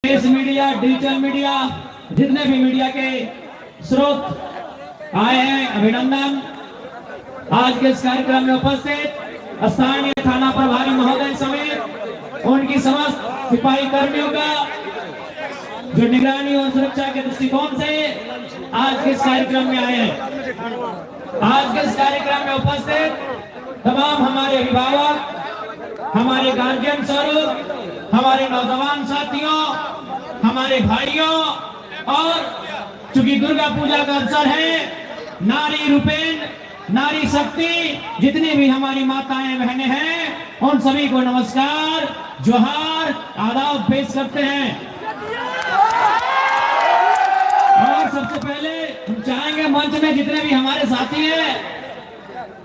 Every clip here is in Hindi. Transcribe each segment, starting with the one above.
प्रेस मीडिया, डिजिटल मीडिया, जितने भी मीडिया के स्रोत आए हैं, अभिनंदन। आज के इस कार्यक्रम में उपस्थित स्थानीय थाना प्रभारी महोदय समेत उनकी समस्त सिपाही कर्मियों का जो निगरानी और सुरक्षा के दृष्टिकोण से आज के इस कार्यक्रम में आए हैं। आज के इस कार्यक्रम में उपस्थित तमाम हमारे अभिभावक, हमारे गार्जियन स्वरूप, हमारे नौजवान साथियों, हमारे भाइयों, और चूंकि दुर्गा पूजा का अवसर है, नारी रूपेण, नारी शक्ति, जितनी भी हमारी माताएं बहनें हैं, उन सभी को नमस्कार, जोहार, आदाब पेश करते हैं। और सबसे पहले हम चाहेंगे मंच में जितने भी हमारे साथी हैं,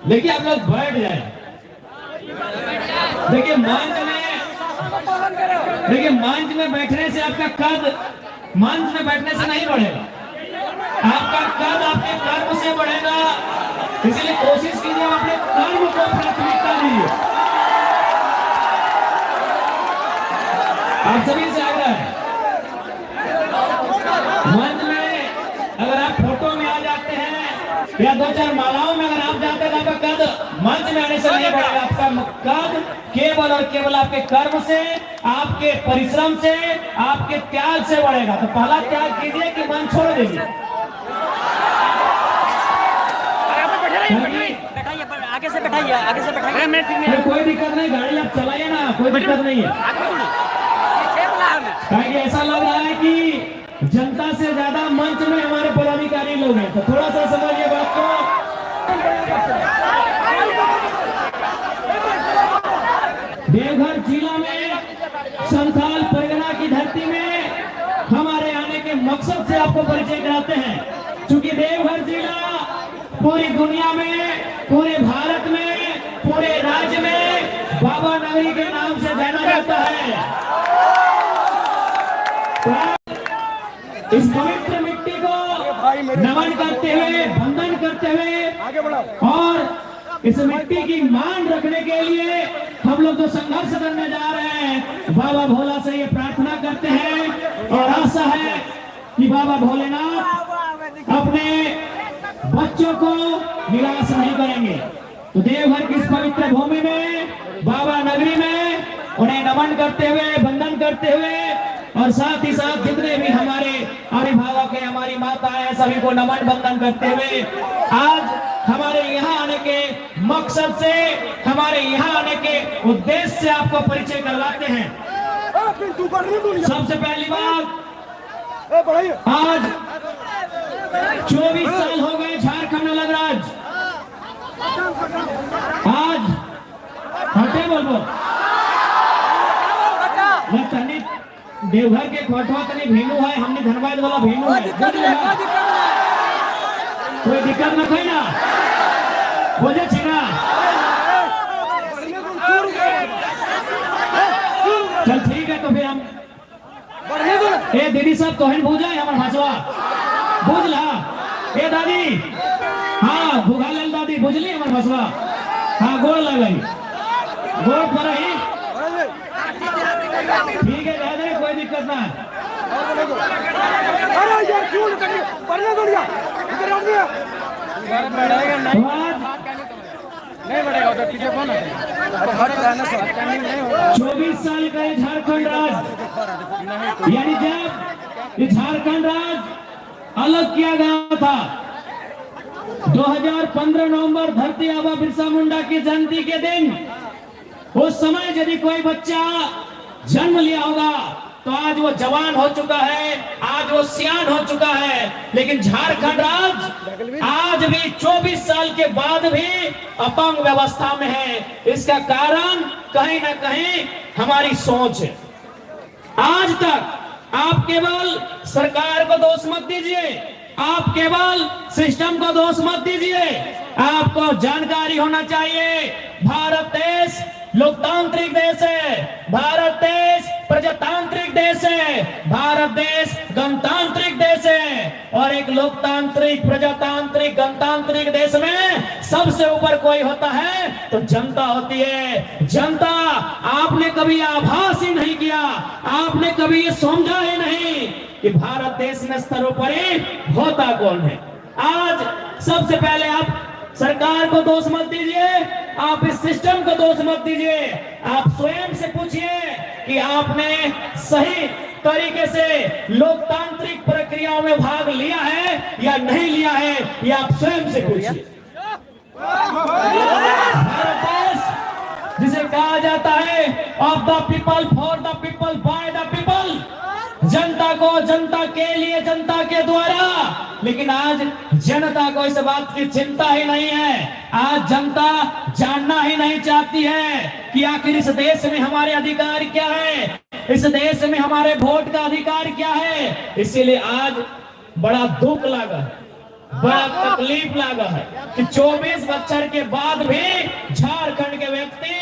देखिए आप लोग बैठ जाए। देखिए मंच में बैठने से आपका कद मंच में बैठने से नहीं बढ़ेगा, आपका कद आपके कर्म से बढ़ेगा। इसलिए कोशिश कीजिए अपने कर्म को प्राथमिकता दीजिए। आप सभी से आग्रह है, मंच में अगर आप फोटो में आ जाते हैं या दो चार मालाओं में अगर आप जाते हैं तो आपका कद मंच में आने से नहीं बढ़ेगा। आपका कद केवल और केवल आपके कर्म से, आपके परिश्रम से, आपके त्याग से बढ़ेगा। तो पहला त्याग कीजिए कि मंच छोड़ दीजिए। आगे से बैठाइए। कोई दिक्कत नहीं, गाड़ी आप चलाइए ना, कोई दिक्कत नहीं है। ऐसा लग रहा है कि जनता से ज्यादा मंच में हमारे पदाधिकारी लोग हैं, तो थोड़ा सा समझिए बात को। देवघर जिला में, संथाल परगना की धरती में हमारे आने के मकसद से आपको परिचय कराते हैं। चूंकि देवघर जिला पूरी दुनिया में, पूरे भारत में, पूरे राज्य में बाबा नगरी के नाम से जाना जाता है। इस पवित्र मिट्टी को नमन करते हुए, वंदन करते हुए और इस मिट्टी की मान रखने के लिए हम लोग जो संघर्ष करने जा रहे हैं, बाबा भोला से ये प्रार्थना करते हैं और आशा है कि बाबा भोलेनाथ अपने बच्चों को निराश नहीं करेंगे। तो देवघर की इस पवित्र भूमि में, बाबा नगरी में उन्हें नमन करते हुए, वंदन करते हुए और साथ ही साथ जितने भी हमारे अभिभावक हैं, हमारी माताएं हैं, सभी को नमन वंदन करते हुए आज हमारे यहाँ आने के मकसद से, हमारे यहाँ आने के उद्देश्य से आपको परिचय करवाते हैं। सबसे पहली बात, आज 24 साल हो गए झारखंड अलग राज्य। आज हटे बोलो देवघर के खोटवा तनी भीनू है, हमने धनबाद वाला भीनू है। कोई दिक्कत न कोई ना बोझे छिना। चल ठीक है, तो फिर हम ए दीदी साहब तोहन भूजा है हमार भाषवा बुझला। ए दादी, हाँ भूगा लेल दादी, बुझली हमार भाषवा। हाँ गोड़ लगई, गोड़ पर ही ठीक है, दादा कोई दिक्कत ना। नहीं बढ़ेगा उधर पीछे कौन है? 24 साल का ये झारखंड राज्य, यानी जब ये झारखंड राज्य अलग किया गया था 2015 नवंबर, धरती आबा बिरसा मुंडा की जयंती के दिन, उस समय यदि कोई बच्चा जन्म लिया होगा तो आज वो जवान हो चुका है, आज वो सियान हो चुका है। लेकिन झारखंड राज्य आज भी 24 साल के बाद भी अपंग व्यवस्था में है। इसका कारण कहीं ना कहीं हमारी सोच है। आज तक आप केवल सरकार को दोष मत दीजिए, आप केवल सिस्टम को दोष मत दीजिए। आपको जानकारी होना चाहिए, भारत देश लोकतांत्रिक देश है, भारत देश प्रजातांत्रिक देश है, भारत देश गणतांत्रिक देश है। और एक लोकतांत्रिक, प्रजातांत्रिक, गणतांत्रिक देश में सबसे ऊपर कोई होता है तो जनता होती है। जनता, आपने कभी आभास ही नहीं किया, आपने कभी ये समझा ही नहीं कि भारत देश में सर्वोपरि होता कौन है। आज सबसे पहले आप सरकार को दोष मत दीजिए, आप इस सिस्टम को दोष मत दीजिए, आप स्वयं से पूछिए कि आपने सही तरीके से लोकतांत्रिक प्रक्रियाओं में भाग लिया है या नहीं लिया है, ये आप स्वयं से पूछिए। भारत देश जिसे कहा जाता है of the people, for the people, by the people, जनता को, जनता के लिए, जनता के द्वारा, लेकिन आज जनता को इस बात की चिंता ही नहीं है। आज जनता जानना ही नहीं चाहती है कि आखिर इस देश में हमारे अधिकार क्या है, इस देश में हमारे वोट का अधिकार क्या है। इसीलिए आज बड़ा दुख लगा है, बड़ा तकलीफ लगा है कि 24 बच्चर के बाद भी झारखंड के व्यक्ति,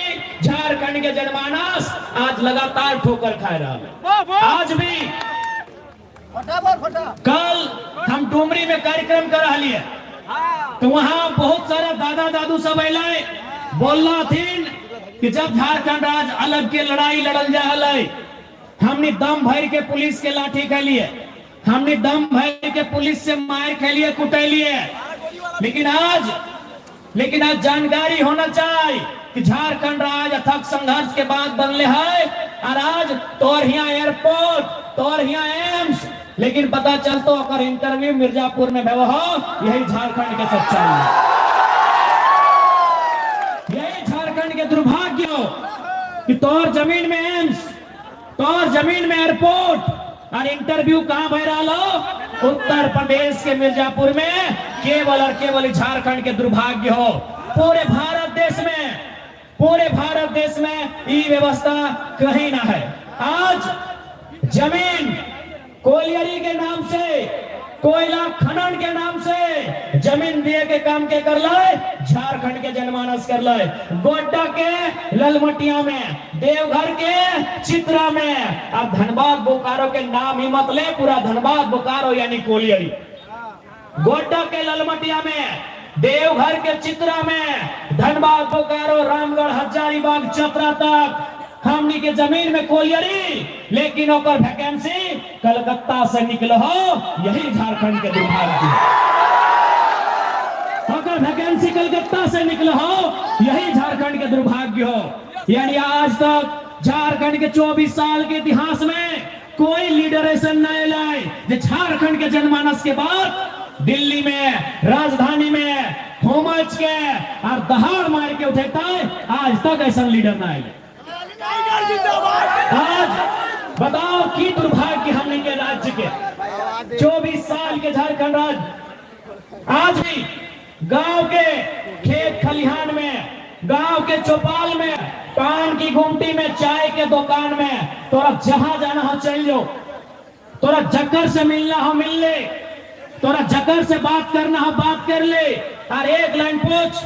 झारखंड के जनमानस आज लगातार ठोकर खा रहा है। आज भी कल हम डुमरी में कार्यक्रम कर रहा लिए तो वहां बहुत सारा दादा दादू सब अलाए बोल रहा थी कि जब झारखंड आज अलग के लड़ाई लड़ल जाए, हमने दम भर के पुलिस के लाठी के लिए, हमने दम भर के पुलिस से मार के लिए, कुटे लिए, लेकिन आज जानकारी होना चाहिए कि झारखंड राज्य अथक संघर्ष के बाद बनले है और आज तोर यहाँ एयरपोर्ट, तोर यहाँ एम्स, लेकिन पता चलता अगर इंटरव्यू मिर्जापुर में भव हो, यही झारखंड के सच्चाई है, यही झारखंड के दुर्भाग्य हो कि तोर जमीन में एम्स, तोर जमीन में एयरपोर्ट और इंटरव्यू कहां बह रहा लो, उत्तर प्रदेश के मिर्जापुर में, केवल और केवल झारखंड के दुर्भाग्य हो। पूरे भारत देश में ये व्यवस्था कहीं ना है। आज जमीन कोयलियरी के नाम से, कोयला खनन के नाम से जमीन दिए के काम के कर लाए, झारखंड के जनमानस कर लाए। गोड्डा के ललमटिया में, देवघर के चित्रा में, अब धनबाद बोकारो के नाम ही मत ले, पूरा धनबाद बोकारो यानी कोयलियरी। गोड्डा के ललमटिया में, देवघर के चित्रा में, धनबाद बोकारो, रामगढ़, हजारीबाग, चतरा तक हमनी के जमीन में कोयलियरी, लेकिन ओकर वैकेंसी कलकत्ता से निकल हो, यही झारखंड के दुर्भाग्य। ओकर वैकेंसी कलकत्ता से निकल हो, यही झारखंड के दुर्भाग्य हो। यानी आज तक झारखंड के 24 साल के इतिहास में कोई लीडर ऐसा नहीं लाए जो झारखंड के जनमानस के बाद दिल्ली में, राजधानी में होमच के और दहाड़ मार के उठेता है, आज तक ऐसा लीडर ना आए। आज बताओ की दुर्भाग्य हमने के राज्य के 24 साल के झारखंड राज्य, आज भी गांव के खेत खलिहान में, गांव के चौपाल में, पान की गुमटी में, चाय के दुकान में, तोरा जहां जाना हो चल जाओ, तोरा जक्कर से मिलना हो मिल ले, तोरा जक्कर से बात करना हो बात कर ले, और एक लाइन पूछ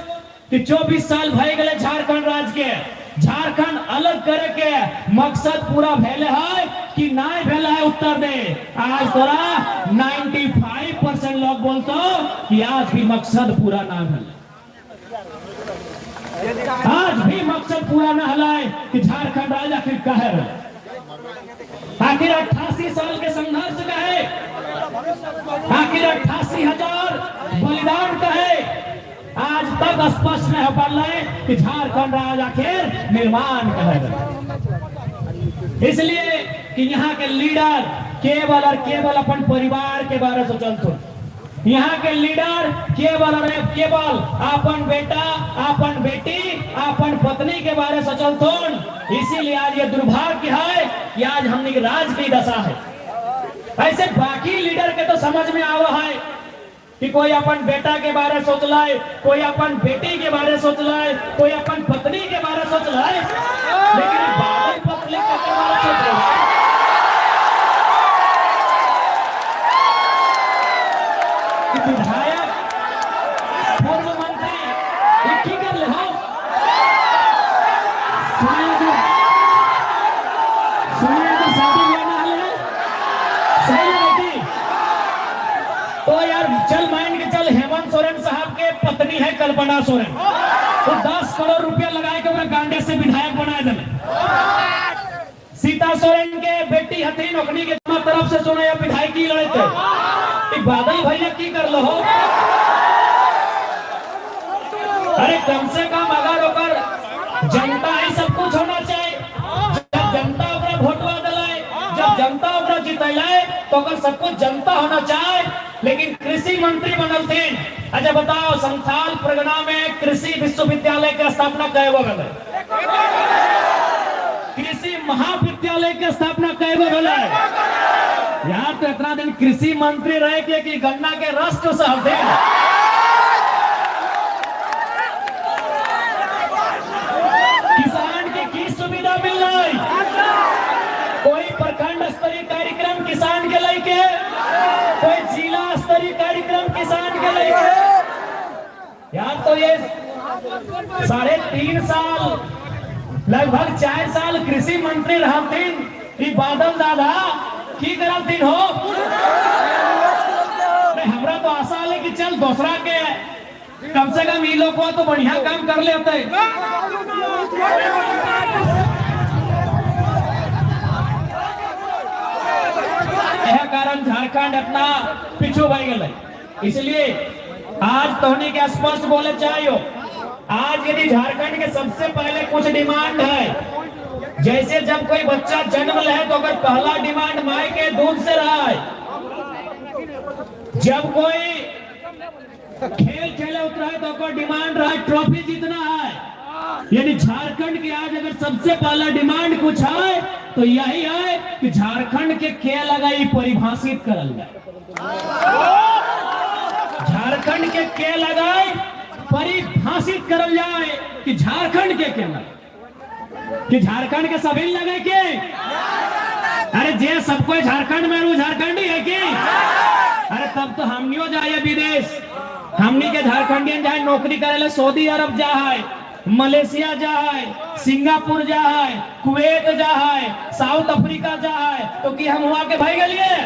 कि 24 साल भय गए झारखंड राज्य के, झारखंड अलग करे के मकसद पूरा भेले है कि नहीं भेले है, उत्तर दे। आज तोरा 95% लोग बोलते कि आज भी मकसद पूरा ना भेले, आज भी मकसद पूरा ना हलाए कि झारखंड राज्य आखिर कहे रहे, आखिर 88 साल के संघर्ष का है, आखिर 88,000 बलिदान का है। आज तक स्पष्ट नहीं हो पा रहा है कि झारखंड राज्य आखिर निर्माण करेगा। इसलिए कि यहाँ के लीडर केवल और केवल अपन परिवार के बारे में सोचते, यहाँ के लीडर केवल और केवल अपन बेटा, अपन बेटी, अपन पत्नी के बारे में सोचते। इसीलिए आज ये दुर्भाग्य है कि आज हमने की राज की दशा है। ऐसे बाकी लीडर के तो समझ में आवा है कि कोई अपन बेटा के बारे में सोच लाए, कोई अपन बेटी के बारे में सोच लाए, कोई अपन पत्नी के बारे में सोच लाए, लेकिन बादल पत्नी के बारे में सोच रहे हैं। विधायक, पूर्व मंत्री, एक ही कर ले हो, सुनिए तो शादी ब्याह ना ले, सही है बेटी, हेमंत सोरेन साहब के पत्नी है कल्पना सोरेन, तो 10 करोड़ रुपया लगाए के गांडे से विधायक बनाए देने। सीता सोरेन के बेटी हथी नौकरी के तरफ से सुना विधायक की लड़े थे। बादल भैया की कर लो हो, अरे कम से कम अगर ओकर जनता ही सब कुछ होना चाहिए। जब जनता ओकरा वोटवा दिलाए, जब जनता ओकरा जितलाए तो ओकर सब कुछ जनता होना चाहिए। लेकिन कृषि मंत्री बनल थे। अच्छा बताओ, संथाल परगना में कृषि विश्वविद्यालय की स्थापना कय गो गए? कृषि महाविद्यालय की स्थापना कय गो गए? यार तो इतना दिन कृषि मंत्री रहे कि गन्ना के रस को सहल थे। किसान की सुविधा मिल रही, कोई प्रखंड स्तरीय कार्यक्रम किसान के लेके, कोई जिला स्तरीय कार्यक्रम किसान के लेके। यार तो ये 3.5 साल लगभग 4 साल कृषि मंत्री रहते बादल दादा की करते हो। हमरा तो आशा है कि चल दूसरा के कम से कम ये लोग तो बढ़िया काम कर लेते। यह कारण झारखंड अपना पिछू भाई गए। इसलिए आज तोहनी के स्पष्ट बोले चाहिए, आज यदि झारखंड के सबसे पहले कुछ डिमांड है, जैसे जब कोई बच्चा जन्म ले तो अगर पहला डिमांड माई के दूध से रहा है, जब कोई खेल खेले उतरा है तो कोई डिमांड रहा है ट्रॉफी जीतना है। यानी झारखंड की आज अगर सबसे पहला डिमांड कुछ है तो यही है कि झारखंड के खेल लगाई परिभाषित करल जाए। झारखंड के खेल लगाई परिभाषित करल जाए कि झारखंड के केना, कि झारखंड के सभी लगे के अरे जे सबको झारखंड में रू झारखंडी है कि अरे तब तो हमनियो जाए विदेश, हमनी के झारखंडियन जाए नौकरी करे सऊदी अरब जा है, मलेशिया जा है, सिंगापुर जा है, कुवैत जा है, साउथ अफ्रीका जा है, तो कि हम वहां के भाई गलिए।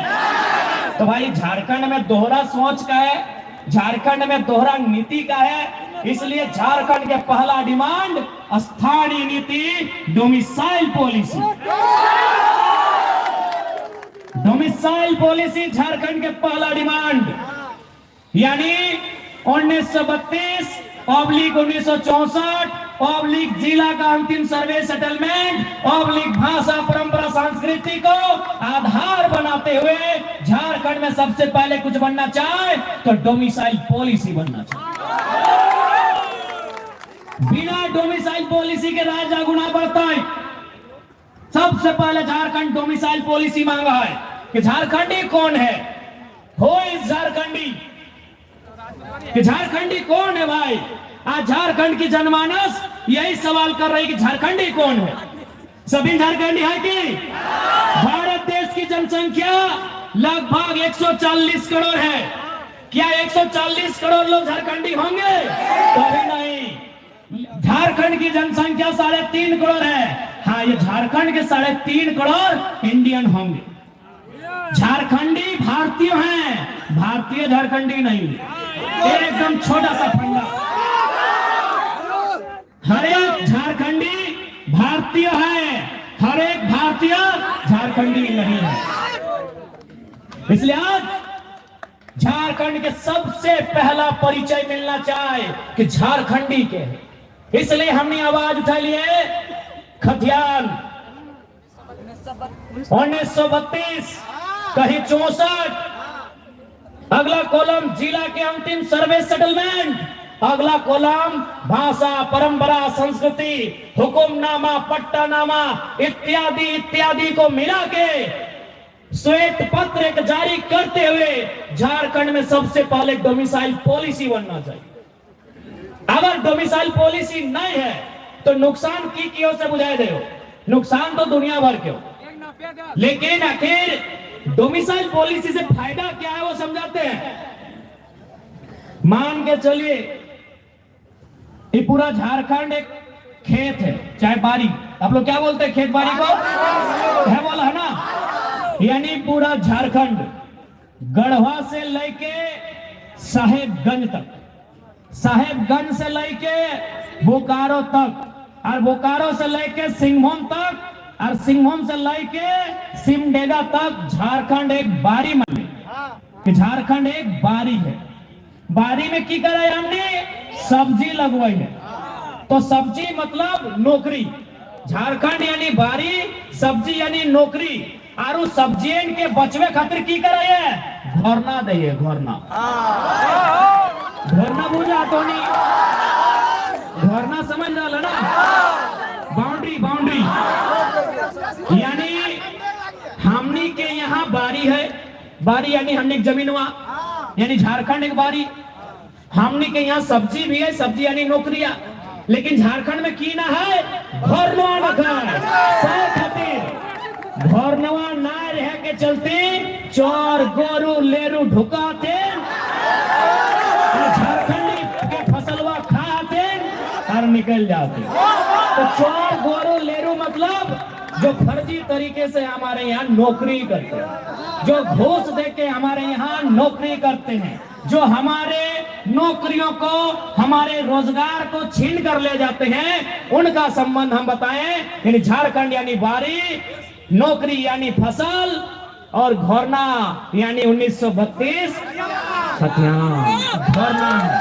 तो भाई झारखंड में दोहरा सोच का है, झारखंड में दोहरा नीति का है। इसलिए झारखंड के पहला डिमांड स्थानीय नीति, domicile policy. Domicile policy Jharkhand के पहला डिमांड, यानी 1932 ऑब्लिक 1964 ऑब्लिक जिला का अंतिम सर्वे सेटलमेंट ऑब्लिक भाषा परंपरा संस्कृति को आधार बनाते हुए झारखंड में सबसे पहले कुछ बनना चाहे तो डोमिसाइल पॉलिसी बनना चाहिए। बिना डोमिसाइल पॉलिसी के राज गुना बढ़ता है। सबसे पहले झारखंड डोमिसाइल पॉलिसी मांगा है कि झारखंडी कौन है, हो इस झारखंडी, कि झारखंडी कौन है भाई। आज झारखंड की जनमानस यही सवाल कर रही कि झारखंडी कौन है। सभी झारखंडी है कि भारत देश की जनसंख्या लगभग 140 करोड़ है, क्या 140 करोड़ लोग झारखंडी होंगे? कभी नहीं। झारखंड की जनसंख्या 3.5 करोड़ है। हाँ, ये झारखंड के 3.5 करोड़ इंडियन होंगे। झारखंडी भारतीय हैं, भारतीय झारखंडी नहीं। एकदम छोटा सा फंडा, हर एक झारखंडी भारतीय है, हर एक भारतीय झारखंडी नहीं है। इसलिए आज झारखंड के सबसे पहला परिचय मिलना चाहिए कि झारखंडी के। इसलिए हमने आवाज उठा ली है खतियान 1932 कहीं 64, अगला कॉलम जिला के अंतिम सर्वे सेटलमेंट, अगला कॉलम भाषा परंपरा संस्कृति हुकुमनामा पट्टानामा इत्यादि इत्यादि को मिला के श्वेत पत्र एक जारी करते हुए झारखंड में सबसे पहले डोमिसाइल पॉलिसी बनना चाहिए। अगर डोमिसाइल पॉलिसी नहीं है तो नुकसान की ओर से बुझाए दे हो, नुकसान तो दुनिया भर के हो, लेकिन आखिर डोमिसाइल पॉलिसी से फायदा क्या है वो समझाते हैं। मान के चलिए ये पूरा झारखंड एक खेत है, चाहे बारी, आप लोग क्या बोलते हैं खेत बारी को, है बोला है ना, यानी पूरा झारखंड गढ़वा से लेके साहेबगंज तक, साहेबगंज से लेके बोकारो तक, और बोकारो से लेके सिंहभूम तक, और सिंहभूम से लेके सिमडेगा तक झारखंड एक बारी माने कि झारखंड एक बारी है। बारी में की करे हमने सब्जी लगवाई है, तो सब्जी मतलब नौकरी, झारखंड यानी बारी, सब्जी यानी नौकरी। और उस सब्जियन के बचवे खातिर की करे है घोरना दे, घोरना घोरना बुझा तो नहीं, घोरना समझ रहा ना, बाउंड्री बाउंड्री यानी हमनी के यहाँ बारी है, बारी यानी हमने जमीनवा यानी झारखंड एक बारी, हमने के यहाँ सब्जी भी है, सब्जी यानी नौकरिया, लेकिन झारखंड में की ना है घोरनवा रखा है। घोरनवा ना रह के चलते चोर गोरू लेरू ढुकाते, झारखंडी के फसलवा खाते और निकल जाते। तो चोर गोरू लेरू मतलब जो फर्जी तरीके से हमारे यहाँ नौकरी करते हैं, जो घूस देके हमारे यहाँ नौकरी करते हैं, जो हमारे नौकरियों को, हमारे रोजगार को छीन कर ले जाते हैं, उनका संबंध हम बताएं। यानी झारखंड यानी बारी, नौकरी यानी फसल, और घोरना यानी 1932 घोरना है,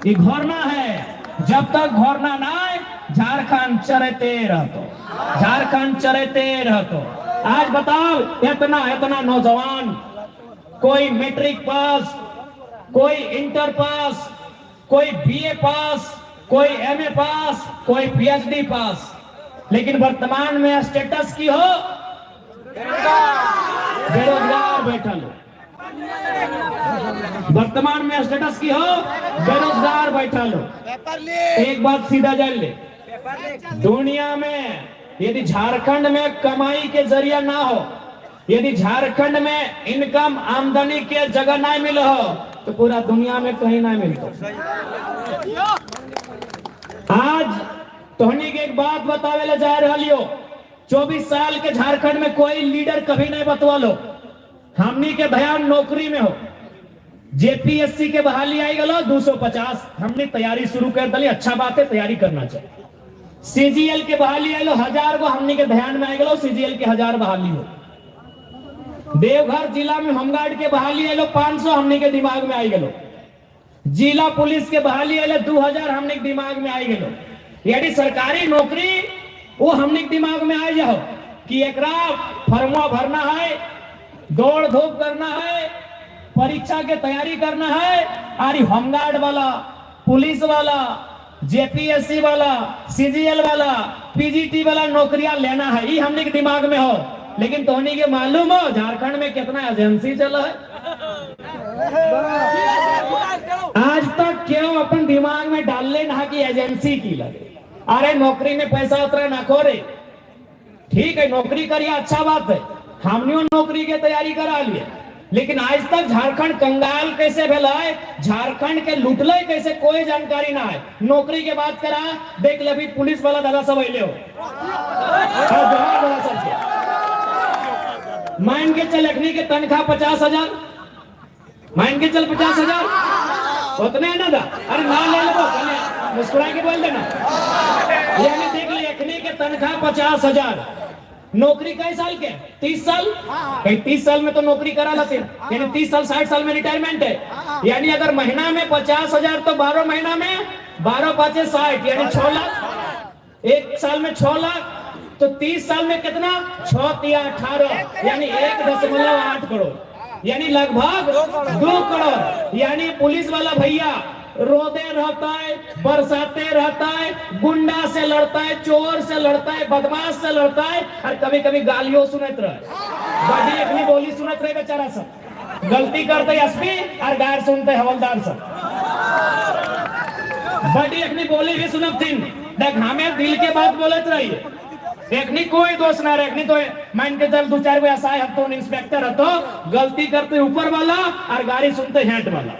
ये घोरना है। जब तक घोरना ना आए झारखंड चरते रहतो, झारखंड चरते रहतो। आज बताओ इतना इतना नौजवान, कोई मैट्रिक पास, कोई इंटर पास, कोई बीए पास, कोई एमए पास, कोई पीएचडी पास, लेकिन वर्तमान में स्टेटस की हो बेरोजगार बैठल हो, वर्तमान में स्टेटस की हो बेरोजगार बैठल हो। एक बात सीधा जान ले, दुनिया में यदि झारखंड में कमाई के जरिया ना हो, यदि झारखंड में इनकम आमदनी के जगह ना मिले हो, तो पूरा दुनिया में कहीं ना मिलता। आज तोहनी के एक बात बतावे ले जा रही हो, 24 साल के झारखंड में कोई लीडर कभी नहीं बतवा लो, हमनी के ध्यान नौकरी में हो। जेपीएससी के बहाली आई गलो 250, हमने तैयारी शुरू कर दी, अच्छा बात है, तैयारी करना चाहिए। सीजीएल के बहाली आई लो 1000 को, हमने के ध्यान में आई गलो सीजीएल के 1000 बहाली हो। देवघर जिला में होमगार्ड के बहाली आई लो 500, हमने के दिमाग में आई गलो। जिला पुलिस के बहाली आई लो 2000, हमने के दिमाग में आई गलो। यानी सरकारी नौकरी वो हमने के दिमाग में आ जाओ कि एकरा फर्मा भरना है, दौड़ धूप करना है, परीक्षा के तैयारी करना है, और होमगार्ड वाला, पुलिस वाला, जेपीएससी वाला, सीजीएल वाला, पीजीटी वाला नौकरियां लेना है, ये हमने के दिमाग में हो। लेकिन तोहनी के मालूम हो झारखंड में कितना एजेंसी चला है? आज तक क्यों अपन दिमाग में डाल ले ना कि एजेंसी की लगे। अरे नौकरी में पैसा उतरा ना खोरे, ठीक है नौकरी करिए, अच्छा बात है, हमने नौकरी की तैयारी करा लिए, लेकिन आज तक झारखंड कंगाल कैसे भेला है, झारखंड के लुटले कैसे, कोई जानकारी ना है। नौकरी के बात करा, देख ले भी पुलिस वाला दादा सब अले हो, मान के चल अखनी के तनख्वाह 50,000, मान के चल 50,000 उतने है ना दा? अरे ना ले लो, मुस्कुरा के बोल देना। यानी देख ले अखनी के तनख्वाह 50,000, नौकरी कई साल के 30 साल, 30 साल में तो नौकरी करा लेते, यानी 30 साल 60 साल में रिटायरमेंट है। यानी अगर महीना में 50,000 तो 12 महीना में 12 5 60, यानी 6 लाख, एक साल में 6 लाख, तो 30 साल में कितना 6 या 18, यानी 1.8 करोड़, यानी लगभग 2 करोड़। यानी पुलिस वाला भैया रोते रहता है, बरसाते रहता है, गुंडा से लड़ता है, चोर से लड़ता है, बदमाश से लड़ता है, और कभी कभी गालियों सुनत रहे, बड़ी अपनी बोली सुनत रहे बेचारा सब, गलती करते एसपी और गायर सुनते हवलदार सब, बड़ी अपनी बोली भी सुनत थी। देख हमें दिल के बात बोलत रही, देखनी कोई दोष ना रखनी, तो मान के चल 2-4 गो ऐसा है, तो इंस्पेक्टर है तो गलती करते ऊपर वाला और गाड़ी सुनते हेड वाला।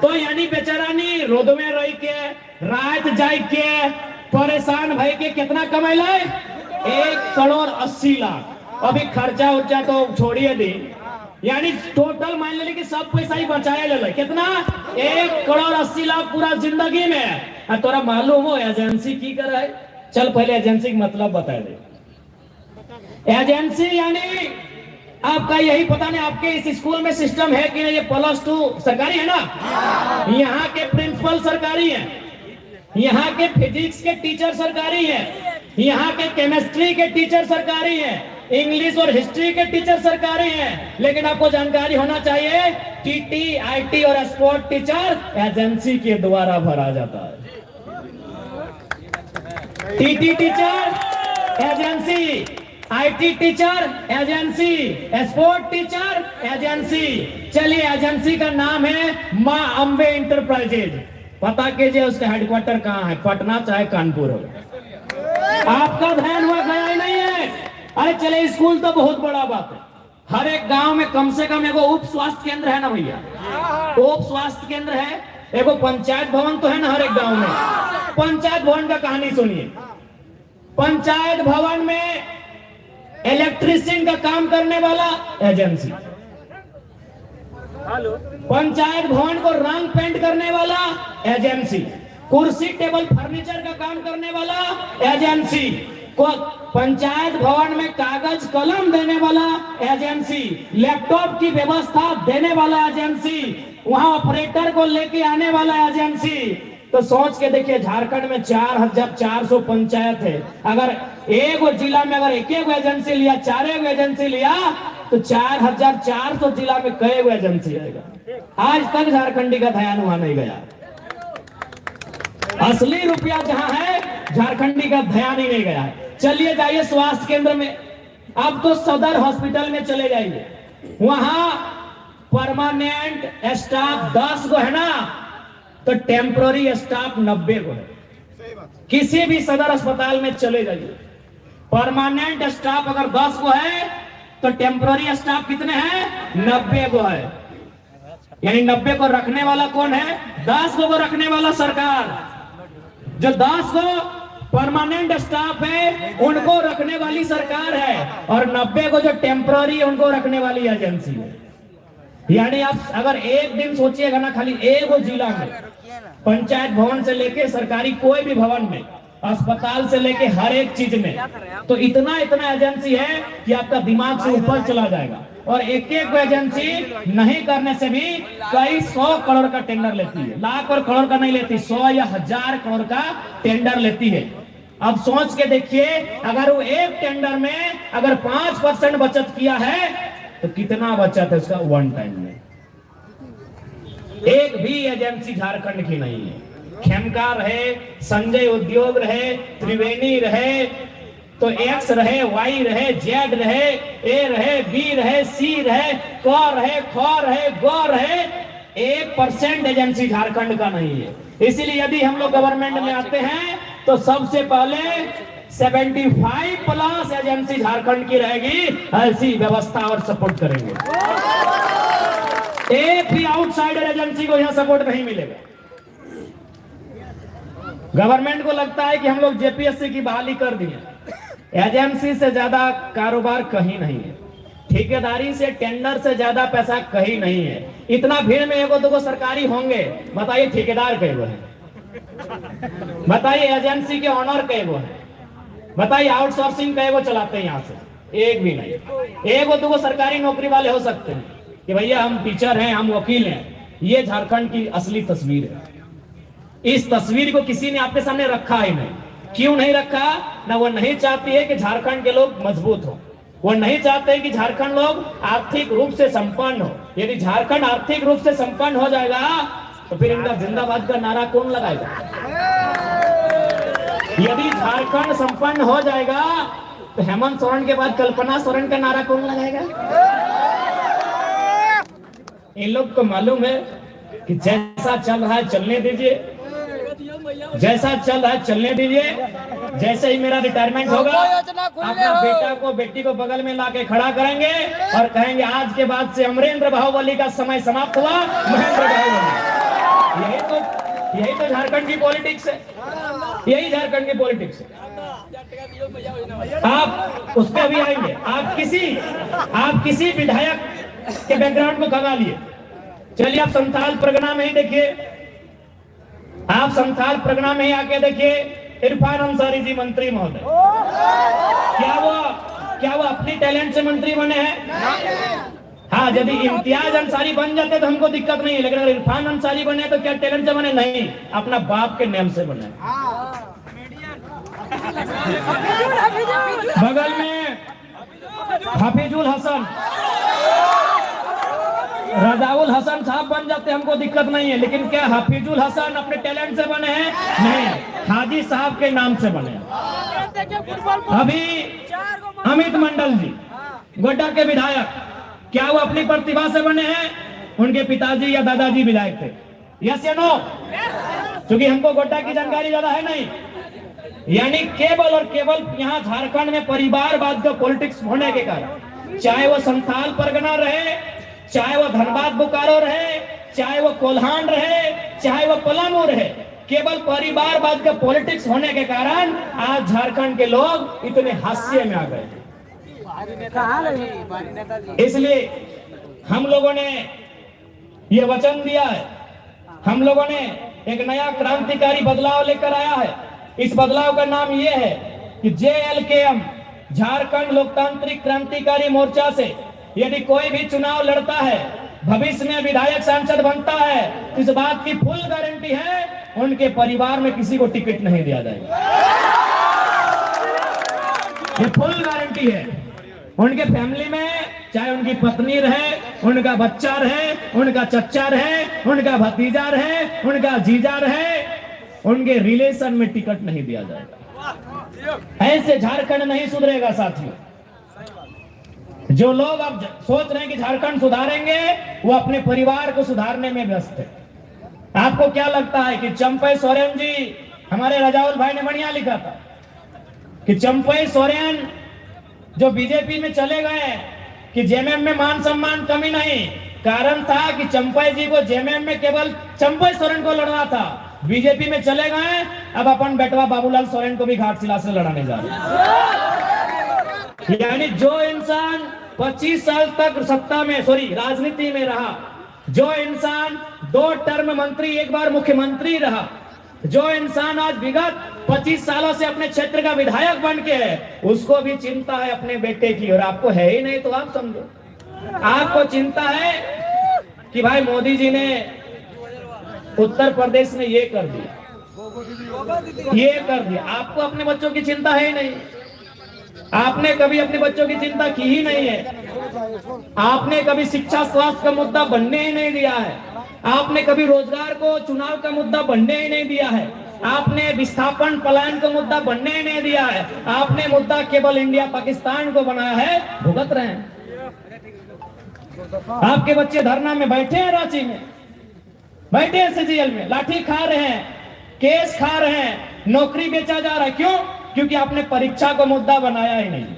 तो यानी बेचारानी रोड में रह के रात जाए के परेशान भाई के कितना कमाइला है 1 करोड़ 80 लाख। अभी खर्चा उर्चा तो छोड़िए दी, यानी टोटल मान ले कि सब पैसा ही बचाए ले कितना 1,80,00,000 पूरा जिंदगी में। तोरा मालूम हो एजेंसी की कर है? चल पहले एजेंसी का मतलब बता दे। एजेंसी यानी आपका यही पता नहीं आपके इस स्कूल में सिस्टम है कि नहीं, ये +2 सरकारी है ना, यहाँ के प्रिंसिपल सरकारी है, यहाँ के फिजिक्स के टीचर सरकारी है, यहाँ के केमिस्ट्री के टीचर सरकारी है, इंग्लिश और हिस्ट्री के टीचर सरकारी हैं। लेकिन आपको जानकारी होना चाहिए टीटी, आईटी और स्पोर्ट टीचर एजेंसी के द्वारा भरा जाता है। TT teacher agency, IT teacher agency, sport teacher agency. चलिए एजेंसी का नाम है मां अंबे इंटरप्राइजेज। पता कीजिए उसका हेडक्वार्टर कहाँ है, पटना चाहे कानपुर हो। आपका ध्यान हुआ गया ही नहीं है। अरे चले स्कूल तो बहुत बड़ा बात है, हर एक गांव में कम से कम एगो उप स्वास्थ्य केंद्र है ना भैया, उप स्वास्थ्य केंद्र है, एगो पंचायत भवन तो है ना हर एक गांव में। पंचायत भवन का कहानी सुनिए। पंचायत भवन में इलेक्ट्रीशियन का काम करने वाला एजेंसी, पंचायत भवन को रंग पेंट करने वाला एजेंसी, कुर्सी टेबल फर्नीचर का काम करने वाला एजेंसी, को पंचायत भवन में कागज कलम देने वाला एजेंसी, लैपटॉप की व्यवस्था देने वाला एजेंसी, वहां ऑपरेटर को लेके आने वाला एजेंसी। तो सोच के देखिए झारखंड में 4,400 पंचायत है, अगर एक जिला में अगर एक एजेंसी लिया, 4 एजेंसी लिया तो 4,400 जिला में कई एजेंसी आएगा। आज तक झारखंडी का ध्यान वहां नहीं गया। असली रुपया जहां है झारखंडी का ध्यान ही नहीं गया है। चलिए जाइए स्वास्थ्य केंद्र में, अब तो सदर हॉस्पिटल में चले जाइए, वहां परमानेंट स्टाफ 10 को है ना, तो टेम्पररी स्टाफ 90 को है। किसी भी सदर अस्पताल में चले जाइए, परमानेंट स्टाफ अगर 10 को है तो टेम्पररी स्टाफ कितने हैं? 90 को है। यानी 90 को रखने वाला कौन है? 10 को रखने वाला सरकार। जो 10 को परमानेंट स्टाफ है उनको रखने वाली सरकार है, और 90 को जो टेम्पररी है उनको रखने वाली एजेंसी है। यानी आप अगर एक दिन सोचिएगा ना, खाली एक जिला में पंचायत भवन से लेके सरकारी कोई भी भवन में, अस्पताल से लेके हर एक चीज में, तो इतना एजेंसी है कि आपका दिमाग से ऊपर चला जाएगा। और एक एजेंसी नहीं करने से भी कई 100 करोड़ का टेंडर लेती है, लाख और करोड़ का नहीं लेती, 100 या 1000 करोड़ का टेंडर लेती है। अब सोच के देखिए, अगर वो एक टेंडर में अगर 5% बचत किया है तो कितना बचत है उसका वन टाइम में। एक भी एजेंसी झारखंड की नहीं है। खेमका रहे, संजय उद्योग रहे, त्रिवेणी रहे, तो एक्स रहे, वाई रहे, जेड रहे, ए रहे, बी रहे, सी रहे, क रहे, ख रहे, ग रहे, 1% एजेंसी झारखंड का नहीं है। इसीलिए यदि हम लोग गवर्नमेंट में आते हैं तो सबसे पहले 75+ एजेंसी झारखंड की रहेगी, ऐसी व्यवस्था और सपोर्ट करेंगे। एक भी आउटसाइडर एजेंसी को यहां सपोर्ट नहीं मिलेगा। गवर्नमेंट को लगता है कि हम लोग जेपीएससी की बहाली कर दिए, एजेंसी से ज्यादा कारोबार कहीं नहीं है, ठेकेदारी से टेंडर से ज्यादा पैसा कहीं नहीं है। इतना भीड़ में एगो दो सरकारी होंगे, बताइए ठेकेदार कई गो है, बताइए एजेंसी के ऑनर कई गो है, बताइए आउटसोर्सिंग कई गो चलाते हैं यहाँ से? एक भी नहीं। एगो दो सरकारी नौकरी वाले हो सकते हैं कि भैया हम टीचर हैं, हम वकील हैं। ये झारखंड की असली तस्वीर है। इस तस्वीर को किसी ने आपके सामने रखा ही नहीं। क्यों नहीं रखा? ना वो नहीं चाहती है कि झारखंड के लोग मजबूत हो, वो नहीं चाहते हैं कि झारखंड लोग आर्थिक रूप से संपन्न हो। यदि झारखंड आर्थिक रूप से संपन्न हो जाएगा तो फिर इनका जिंदाबाद का नारा कौन लगाएगा? यदि झारखंड संपन्न हो जाएगा तो हेमंत सोरेन के बाद कल्पना सोरेन का नारा कौन लगाएगा? इन लोग को मालूम है कि जैसा चल रहा है चलने दीजिए, जैसा चल रहा है चलने दीजिए। जैसे ही मेरा रिटायरमेंट होगा, अपना बेटा को बेटी को बगल में लाके खड़ा करेंगे और कहेंगे आज के बाद से अमरेंद्र बाहुबली का समय समाप्त हुआ, महेंद्र बाहुबली। यही तो झारखंड की पॉलिटिक्स है, यही झारखंड की पॉलिटिक्स है। आप उस पर भी आएंगे। आप किसी विधायक के बैकग्राउंड को खंगा लिए। चलिए आप संथाल परगना में ही देखिए, आप संथाल परगना में ही आके देखिए इरफान अंसारी जी मंत्री महोदय, क्या वो अपनी टैलेंट से मंत्री बने हैं? हाँ, यदि इम्तियाज अंसारी बन जाते तो हमको दिक्कत नहीं है, लेकिन अगर इरफान अंसारी बने तो क्या टैलेंट से बने? नहीं, अपना बाप के नेम से बने। बगल में हफीजुल हसन, रजाउल हसन साहब बन जाते हमको दिक्कत नहीं है, लेकिन क्या हफीजुल हसन अपने टैलेंट से बने हैं? नहीं, हाजी साहब के नाम से बने। अभी अमित मंडल जी गोड्डा के विधायक, क्या वो अपनी प्रतिभा से बने हैं? उनके पिताजी या दादाजी विधायक थे? यस या नो? क्योंकि हमको गोड्डा की जानकारी ज्यादा है नहीं। यानी केवल और केवल यहाँ झारखंड में परिवारवाद का पॉलिटिक्स होने के कारण, चाहे वो संथाल परगना रहे, चाहे वो धनबाद बोकारो रहे, चाहे वो कोल्हान रहे, चाहे वो पलामू रहे, केवल परिवारवाद का पॉलिटिक्स होने के कारण आज झारखंड के लोग इतने हास्य में आ गए। इसलिए हम लोगों ने ये वचन दिया है, हम लोगों ने एक नया क्रांतिकारी बदलाव लेकर आया है। इस बदलाव का नाम ये है कि JLKM, झारखंड लोकतांत्रिक क्रांतिकारी मोर्चा से यदि कोई भी चुनाव लड़ता है, भविष्य में विधायक सांसद बनता है, इस बात की फुल गारंटी है उनके परिवार में किसी को टिकट नहीं दिया जाएगा। ये फुल गारंटी है। उनके फैमिली में चाहे उनकी पत्नी रहे, उनका बच्चा रहे, उनका चच्चा रहे, उनका भतीजा रहे, उनका जीजा रहे, उनके रिलेशन में टिकट नहीं दिया जाएगा। ऐसे झारखंड नहीं सुधरेगा साथियों। जो लोग अब सोच रहे हैं कि झारखंड सुधारेंगे, वो अपने परिवार को सुधारने में व्यस्त है। आपको क्या लगता है कि चंपई सोरेन जी, हमारे रजाउल भाई ने बढ़िया लिखा था कि चंपई सोरेन जो बीजेपी में चले गए कि जेएमएम में मान सम्मान कमी नहीं, कारण था कि चंपई जी को जेएमएम में केवल चंपई सोरेन को लड़ना था, बीजेपी में चले गए, अब अपन बेटवा बाबूलाल सोरेन को भी घाटशिला से लड़ाने जा रहे हैं। यानी जो इंसान 25 साल तक सत्ता में राजनीति में रहा, जो इंसान 2 टर्म मंत्री, 1 बार मुख्यमंत्री रहा, जो इंसान आज विगत 25 सालों से अपने क्षेत्र का विधायक बन के है, उसको भी चिंता है अपने बेटे की। और आपको है ही नहीं तो आप समझो, आपको चिंता है कि भाई मोदी जी ने उत्तर प्रदेश में ये कर दिया, ये कर दिया। आपको अपने बच्चों की चिंता है ही नहीं। आपने कभी अपने बच्चों की चिंता की ही नहीं है। आपने कभी शिक्षा स्वास्थ्य का मुद्दा बनने ही नहीं दिया है। आपने कभी रोजगार को चुनाव का मुद्दा बनने ही नहीं दिया है। आपने विस्थापन पलायन का मुद्दा बनने ही नहीं दिया है। आपने मुद्दा केवल इंडिया पाकिस्तान को बनाया है, भुगत रहे हैं। आपके बच्चे धरना में बैठे हैं, रांची में बैठे हैं, CGL में लाठी खा रहे हैं, केस खा रहे हैं, नौकरी बेचा जा रहा है। क्यों? क्योंकि आपने परीक्षा को मुद्दा बनाया ही नहीं है।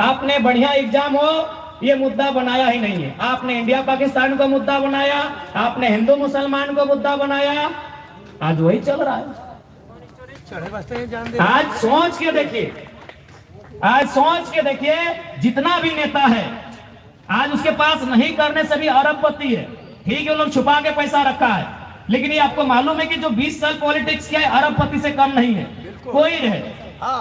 आपने बढ़िया एग्जाम हो ये मुद्दा बनाया ही नहीं है। आपने इंडिया पाकिस्तान को मुद्दा बनाया, आपने हिंदू मुसलमान को मुद्दा बनाया। आज वही चल रहा है। आज सोच के देखिए, आज सोच के देखिए, जितना भी नेता है आज उसके पास नहीं करने से भी अरबपति है। ठीक है, वो लोग छुपा के पैसा रखा है, लेकिन ये आपको मालूम है कि जो 20 साल पॉलिटिक्स किया है, अरबपति से कम नहीं है। कोई रहे,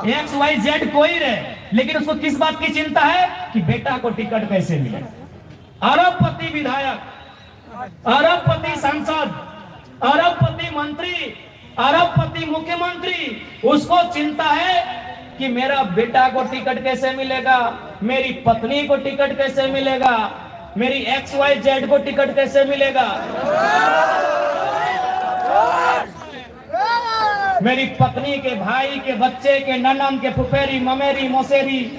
XYZ कोई रहे, लेकिन उसको किस बात की चिंता है कि बेटा को टिकट कैसे मिले। अरबपति विधायक, अरबपति सांसद, अरबपति मंत्री, अरबपति मुख्यमंत्री, उसको चिंता है कि मेरा बेटा को टिकट कैसे मिलेगा, मेरी पत्नी को टिकट कैसे मिलेगा, मेरी XYZ को टिकट कैसे मिलेगा, मेरी पत्नी के भाई के बच्चे के ननन के फुफेरी ममेरी मौसेरी,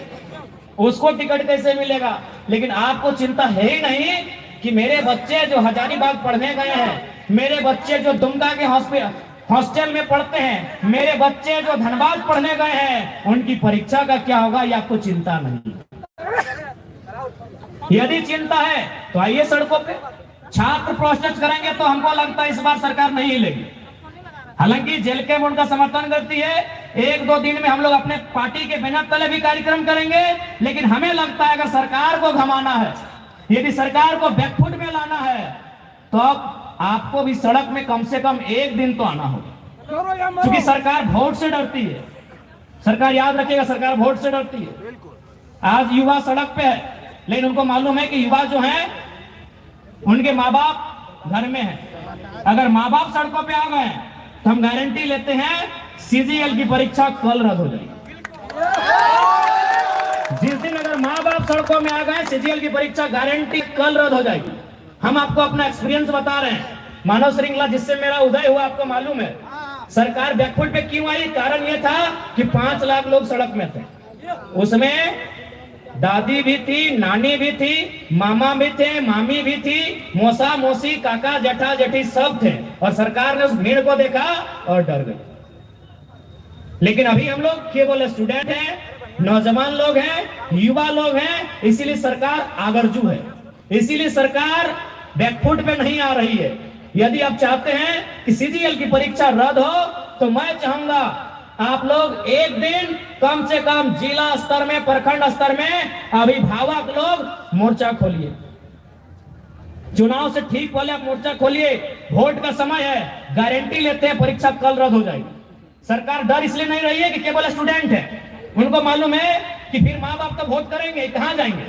उसको टिकट कैसे मिलेगा। लेकिन आपको चिंता है ही नहीं कि मेरे बच्चे जो हजारीबाग पढ़ने गए हैं, मेरे बच्चे जो दुमका के हॉस्टल में पढ़ते हैं, मेरे बच्चे जो धनबाद पढ़ने गए हैं, उनकी परीक्षा का क्या होगा, ये आपको चिंता नहीं। यदि चिंता है तो आइए सड़कों पे, छात्र प्रोटेस्ट करेंगे तो हमको लगता है इस बार सरकार नहीं हिलेगी। हालांकि JLKM उनका समर्थन करती है, 1-2 दिन में हम लोग अपने पार्टी के बैनर तले भी कार्यक्रम करेंगे, लेकिन हमें लगता है अगर सरकार को घमाना है, यदि सरकार को बैकफुट में लाना है तो अब आपको भी सड़क में कम से कम एक दिन तो आना होगा, क्योंकि सरकार वोट से डरती है। सरकार याद रखिएगा, सरकार वोट से डरती है। आज युवा सड़क पे है, लेकिन उनको मालूम है कि युवा जो है उनके माँ बाप घर में है। अगर माँ बाप सड़कों पे आ गए तो हम गारंटी लेते हैं सीजीएल की परीक्षा कल रद्द हो जाएगी। जिस दिन अगर माँ बाप सड़कों में आ गए, सीजीएल की परीक्षा गारंटी कल रद्द हो जाएगी। हम आपको अपना एक्सपीरियंस बता रहे हैं। मानव श्रृंखला जिससे मेरा उदय हुआ आपको मालूम है। सरकार बैकफुट पे क्यों आई? कारण यह था कि 5 लाख लोग सड़क में थे। उसमें दादी भी थी, नानी भी थी, मामा भी थे, मामी भी थी, मौसा मौसी, काका जठा जठी सब थे, और सरकार ने उस भीड़ को देखा और डर गई। लेकिन अभी हम लोग केवल स्टूडेंट हैं, नौजवान लोग हैं, युवा लोग हैं, इसीलिए सरकार आगरजू है, इसीलिए सरकार बैकफुट पे नहीं आ रही है। यदि आप चाहते हैं कि सीजीएल की परीक्षा रद्द हो तो मैं चाहूंगा आप लोग एक दिन कम से कम जिला स्तर में, प्रखंड स्तर में अभिभावक लोग मोर्चा खोलिए। चुनाव से ठीक पहले आप मोर्चा खोलिए। वोट का समय है, गारंटी लेते हैं परीक्षा कल रद्द हो जाएगी। सरकार डर इसलिए नहीं रही है कि केवल स्टूडेंट है, उनको मालूम है कि फिर माँ बाप तो वोट करेंगे, कहां जाएंगे?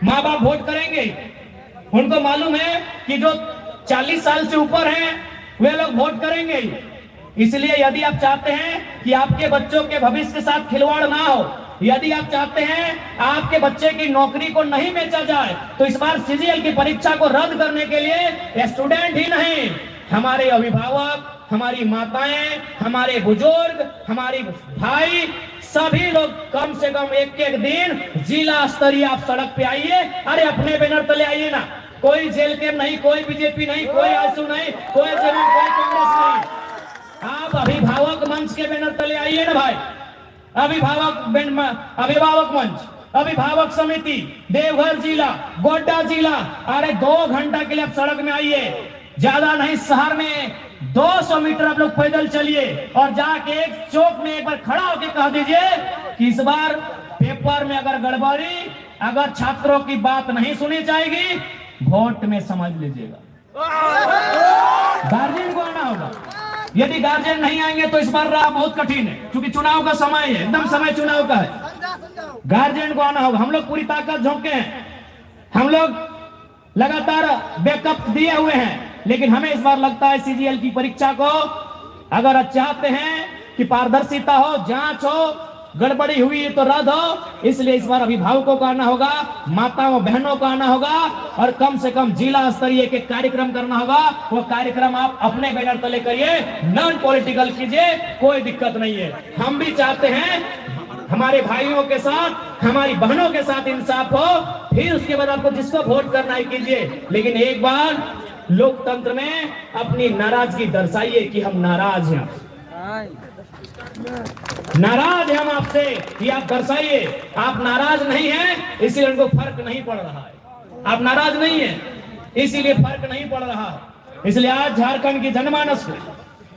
माँ बाप वोट करेंगे। उनको मालूम है कि जो 40 साल से ऊपर हैं वे लोग वोट करेंगे। इसलिए यदि आप चाहते हैं कि आपके बच्चों के भविष्य के साथ खिलवाड़ ना हो, यदि आप चाहते हैं आपके बच्चे की नौकरी को नहीं बेचा जाए, तो इस बार सीजीएल की परीक्षा को रद्द करने के लिए स्टूडेंट ही नहीं, हमारे अभिभावक, हमारी माताएं, हमारे बुजुर्ग, हमारे भाई, सभी लोग कम से कम एक दिन जिला स्तरीय आप सड़क पे आइए। अरे अपने बैनर तले आइए ना, कोई जेल कैंप नहीं, कोई बीजेपी नहीं, कोई आंसू नहीं, कोई जमीन, कोई कांग्रेस नहीं। आप अभिभावक मंच के बैनर तले आइए ना भाई। अभिभावक मंच, अभिभावक समिति, देवघर जिला, गोड्डा जिला, अरे 2 घंटा के लिए आप सड़क में आइए। ज्यादा नहीं, शहर में 200 मीटर आप लोग पैदल चलिए और जाके एक चौक में एक बार खड़ा होकर कह दीजिए कि इस बार पेपर में अगर गड़बड़ी, अगर छात्रों की बात नहीं सुनी जाएगी, वोट में समझ लीजिएगा। गार्जियन को आना होगा। यदि गार्जियन नहीं आएंगे तो इस बार राह बहुत कठिन है, क्योंकि चुनाव का समय है, एकदम समय चुनाव का है। गार्जियन को आना होगा। हम लोग पूरी ताकत झोंके हैं, हम लोग लगातार बैकअप दिए हुए हैं, लेकिन हमें इस बार लगता है सीजीएल की परीक्षा को अगर चाहते हैं कि पारदर्शिता हो, जांच हो, गड़बड़ी हुई तो रद्द हो, इसलिए इस बार अभिभावकों को आना होगा, माताओं बहनों को आना होगा, और कम से कम जिला स्तरीय के कार्यक्रम करना होगा। वो कार्यक्रम आप अपने बैनर तले करिए, नॉन पॉलिटिकल कीजिए, कोई दिक्कत नहीं है। हम भी चाहते हैं हमारे भाइयों के साथ, हमारी बहनों के साथ इंसाफ हो, फिर उसके बाद आपको जिसको वोट करना है कीजिए, लेकिन एक बार लोकतंत्र में अपनी नाराजगी दर्शाइए कि हम नाराज हैं, नाराज हैं हम आपसे, कि आप दर्शाइए। आप नाराज नहीं हैं इसीलिए उनको फर्क नहीं पड़ रहा है। आप नाराज नहीं हैं इसीलिए फर्क नहीं पड़ रहा है। इसलिए आज झारखंड की जनमानस को,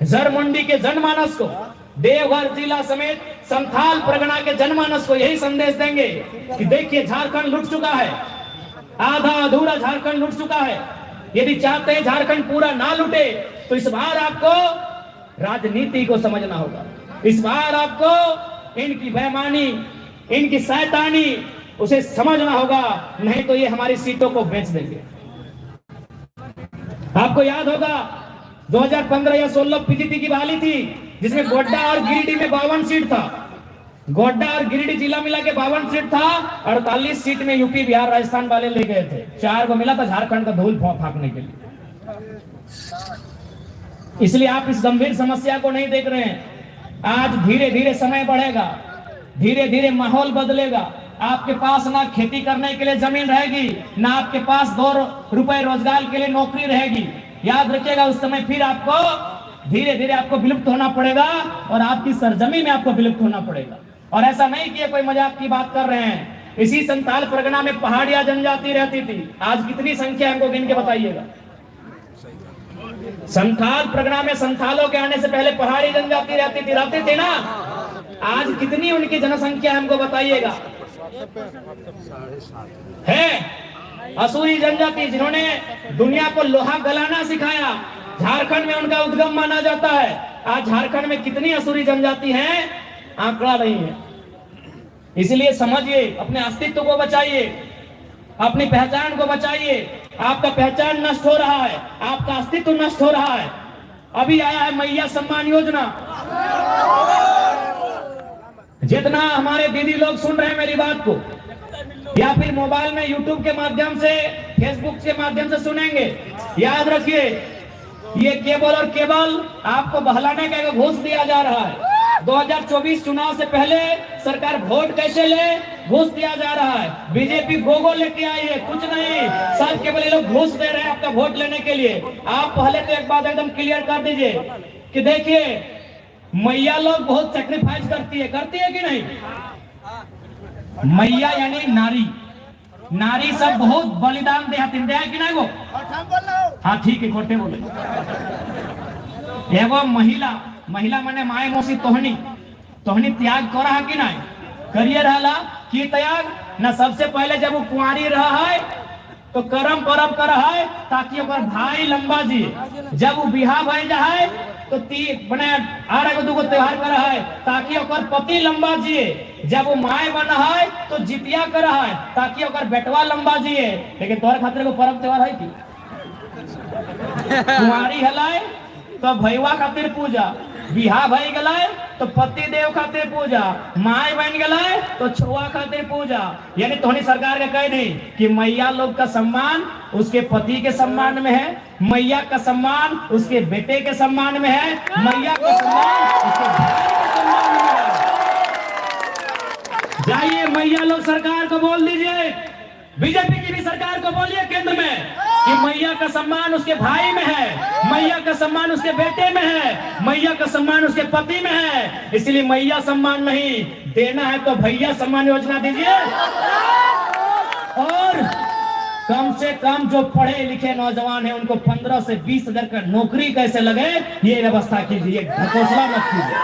जरमुंडी के जनमानस को, देवघर जिला समेत संथाल परगना के जनमानस को यही संदेश देंगे कि देखिए झारखंड लुट चुका है, आधा अधूरा झारखंड लुट चुका है। यदि चाहते हैं झारखंड पूरा ना लुटे तो इस बार आपको राजनीति को समझना होगा। इस बार आपको इनकी बेईमानी, इनकी शैतानी उसे समझना होगा, नहीं तो ये हमारी सीटों को बेच देंगे। आपको याद होगा 2015 या 16 पीजीटी की बहाली थी, जिसमें गोड्डा और गिरिडीह में 52 सीट था। गोड्डा और गिरिडीह जिला मिला के 52 सीट था, 48 सीट में यूपी बिहार राजस्थान वाले ले गए थे। 4 को मिला था झारखंड का धूल फांकने के लिए। इसलिए आप इस गंभीर समस्या को नहीं देख रहे हैं। आज धीरे धीरे समय बढ़ेगा, धीरे धीरे माहौल बदलेगा। आपके पास ना खेती करने के लिए जमीन रहेगी, ना आपके पास 2 रुपए रोजगार के लिए नौकरी रहेगी। याद रखिएगा, उस समय फिर आपको धीरे धीरे आपको विलुप्त होना पड़ेगा और आपकी सरजमी में आपको विलुप्त होना पड़ेगा। और ऐसा नहीं कि कोई मजाक की बात कर रहे हैं। इसी संथाल परगना में पहाड़िया जनजाति रहती थी, आज कितनी संख्या हमको गिन के बताइएगा। संथाल परगना में संथालों के आने से पहले पहाड़ी जनजाति रहती थी ना, आज कितनी उनकी जनसंख्या हमको बताइएगा। है असुरी जनजाति जिन्होंने दुनिया को लोहा गलाना सिखाया, झारखंड में उनका उद्गम माना जाता है। आज झारखंड में कितनी असुरी जनजाति हैं, आंकड़ा नहीं है। इसलिए समझिए, अपने अस्तित्व को बचाइए, अपनी पहचान को बचाइए। आपका पहचान नष्ट हो रहा है, आपका अस्तित्व नष्ट हो रहा है। अभी आया है मैया सम्मान योजना। जितना हमारे दीदी लोग सुन रहे हैं मेरी बात को, या फिर मोबाइल में यूट्यूब के माध्यम से, फेसबुक के माध्यम से सुनेंगे, याद रखिए, ये केबल और केबल आपको बहलाने का घूस दिया जा रहा है। 2024 चुनाव से पहले सरकार वोट कैसे ले, घूस दिया जा रहा है। बीजेपी गोगो लेके आई है, कुछ नहीं, सब केवल ये लोग घूस दे रहे हैं आपका वोट लेने के लिए। आप पहले तो एक बात एकदम क्लियर कर दीजिए कि देखिए, मैया लोग बहुत सेक्रीफाइस करती है कि नहीं? मैया यानी नारी, नारी सब बहुत बलिदान दे है कि नहीं वो? हाँ ठीक है, खोटे बोले। एगो महिला माने माए मौसी तोहनी त्याग कर रहा कि नहीं? करिए रहला कि त्याग न। सबसे पहले जब वो कुंवारी रहा है तो करम परब कर है ताकि ओकर भाई लंबा जी। जब वो बिहा भई जा है तो बने 8 दूगो त्योहार कर है ताकि ओकर पति लंबा जिए। जब वो माए बना है तो जितिया कर है ताकि ओकर बेटवा लंबा जिए। लेकिन तोहर खातिर को परब त्योहार है कि कुंवारी हलाए तो भैया खातिर पूजा, बिहा भई गलाए तो पति देव खातिर पूजा, माय बन गलाए तो छुआ खातिर पूजा। यानी तोहनी सरकार के कह दी कि मैया लोग का सम्मान उसके पति के सम्मान में है, मैया का सम्मान उसके बेटे के सम्मान में है, मैया का सम्मान उसके भाई के सम्मान में है। जाइए मैया लोग सरकार को बोल दीजिए, बीजेपी की भी सरकार को बोलिए केंद्र में कि मैया का सम्मान उसके भाई में है, मैया का सम्मान उसके बेटे में है, मैया का सम्मान उसके पति में है। इसलिए मैया सम्मान नहीं देना है तो भैया सम्मान योजना दीजिए। और कम से कम जो पढ़े लिखे नौजवान हैं उनको 15 से 20 हजार का नौकरी कैसे लगे ये व्यवस्था कीजिए, घोषणा मत कीजिए।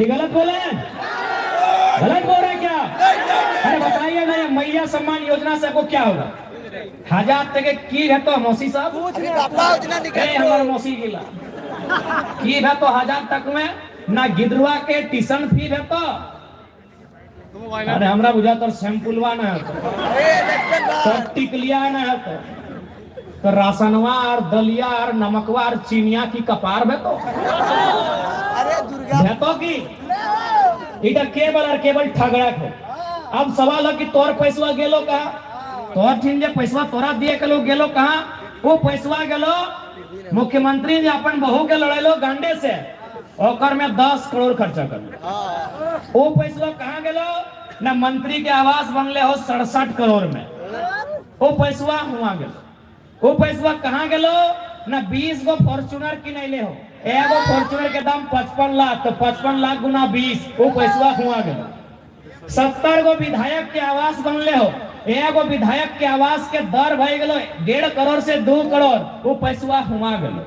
गलत बोले, गलत बोल रहे क्या? अरे बताइए ना, ये मैया सम्मान योजना से आपको क्या होगा? 1000 तक की है तो मौसी साहब हमारे मौसी गिला की है तो 1000 तक में ना गिदरुआ के ट्यूशन फी है तो अरे हमरा बुझा तो सैंपलवा ना है तो टिकलिया ना है तो राशनवा और दलिया और नमकवा और चीनिया की कपार में तो की इधर केबल और केबल ठगड़ा है। अब सवाल है कि तोर पैसवा गेलो कहा? तोर ठीक जे पैसवा तोरा दिए के लोग गेलो कहा? वो पैसवा गेलो मुख्यमंत्री जी अपन बहू के लड़ेलो गांडे से, ओकर में 10 करोड़ खर्चा कर। वो पैसवा कहाँ गेलो? ना मंत्री के आवास बनले हो 67 करोड़ में, वो पैसवा हुआ गेलो। वो पैसवा कहाँ गेलो? ना 20 गो फॉर्च्यूनर किनैले हो, एगो फॉर्च्यूनर के दाम 55 लाख, तो 55 लाख गुना 20 वो पैसवा हुआ गेलो। 70 गो विधायक के आवास बनले हो, एगो विधायक के आवास के दर भई गेलो 1.5 करोड़ से 2 करोड़, वो पैसवा हुआ गेलो।